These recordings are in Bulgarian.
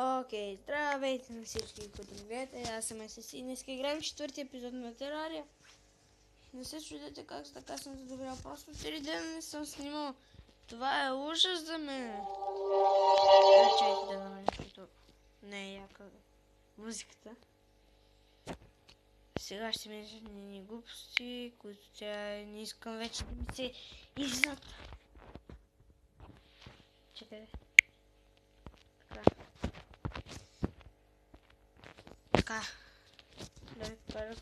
Окей, здравейте на всички, които ме гледате. Аз съм СС и днес играем четвъртия епизод на Терария. Не се чудете как така съм задобрял. Просто 3 дена не съм снимал. Това е ужас за мен. Чайте да намерим, защото не е яка музиката. Сега ще ми ни глупости, които тя не искам вече да ми се изнат. Чекайте. Така. Да ви покажа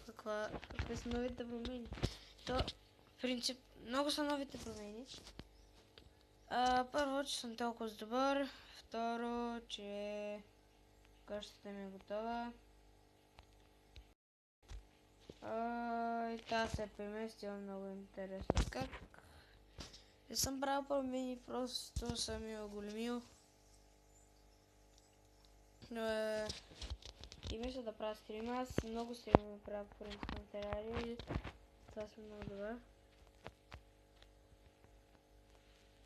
какви са новите промени. То, в принцип, много са новите промени. Първо, че съм толкова добър. Второ, че къщата ми е готова. И тази се е преместила много интересно. Как? Не съм правил промени, просто съм я оголемил. И мисля да правя стрим. Аз много стримове правя по принцип на Терария и това съм много добър.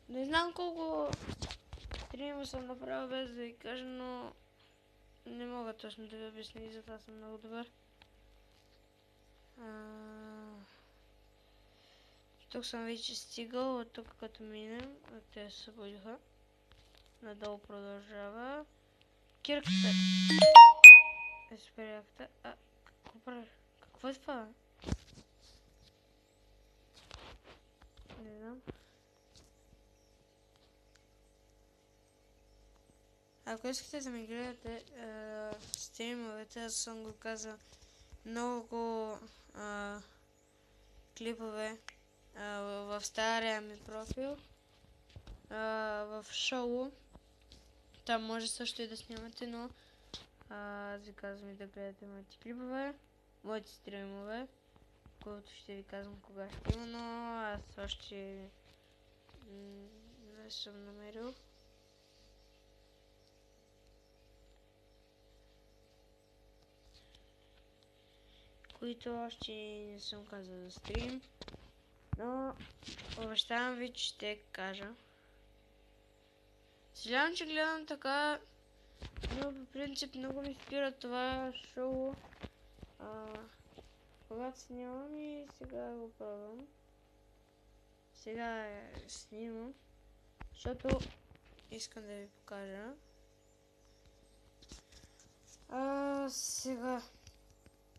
Не знам колко стрима съм направил без да ви кажа, но не мога точно да ви обясня и затова съм много добър. Тук съм вече стигал, от тук като минем, те се събудиха. Надолу продължава. Кирката е супер яката. Какво правиш? Какво е това? Не знам. Ако искате да ми гледате стримовете, аз съм го казал много клипове в стария ми профил, в шоу. Там може също и да снимате, но аз ви казвам и да гледате моите клипове, моите стримове, които ще ви казвам кога ще има, но аз още не съм намерил. Които още не съм казал за стрим, но обещавам ви, че ще кажа. Съжалявам, че гледам така, но по принцип много ми спира това шоу. Когато снимам и сега го пробвам. Сега снимам, защото искам да ви покажа. Сега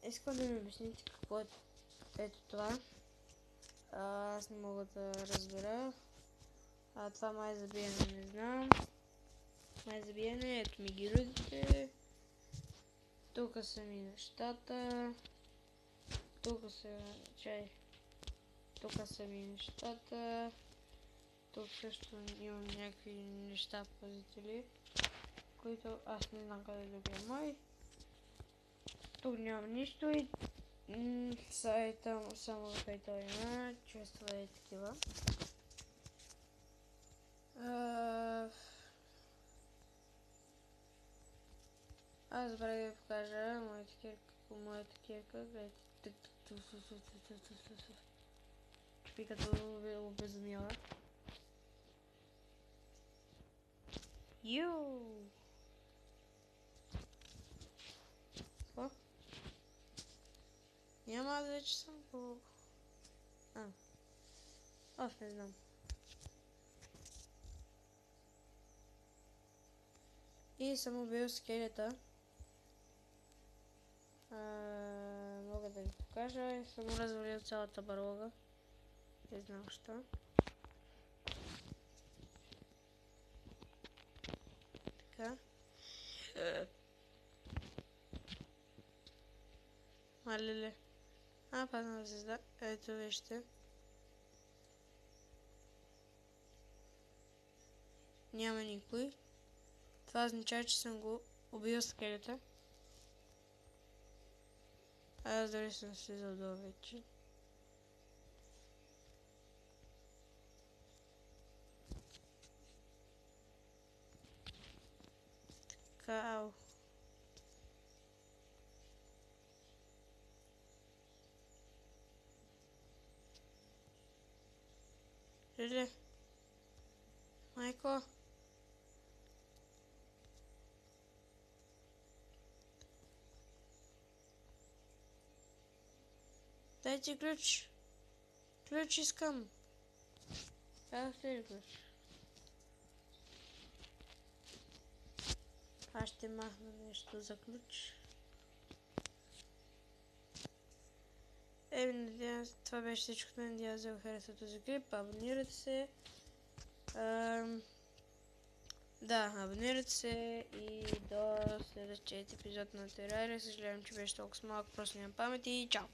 искам да ми обясните какво е ето това. Аз не мога да разбера. Това май забиене, не знам. Май забиене, ето ми ги рудите. Тук са ми нещата. Тук са ми нещата. Тук също имам някакви неща пазители, които аз не знам къде да бия май. Тук нямам нищо и сайта само в сайта има честове и такива. Аз забравя да ви покажа моята кирка, гледайте. Чупи като обезумила. Йоу! Какво? Няма, аз вече съм по... не знам. И съм убил скелета. Мога да ви покажа и съм развалил цялата барлога. Не знам що. Така. Малеле. Паднала звезда. Ето вижте. Няма никой. Това означава, че съм го убил скелета. Аз дори съм слизал долу вече. Така, Леле. Майко. Дайте ключ. Ключ искам. Казахте ли ключ? Аз ще махна нещо за ключ. Надявам се, това беше всичко. Надявам се да харесате този клип. Абонирайте се. Да, абонирайте се и до следващия епизод на Терария. Съжалявам, че беше толкова малко, просто нямам памет и чао!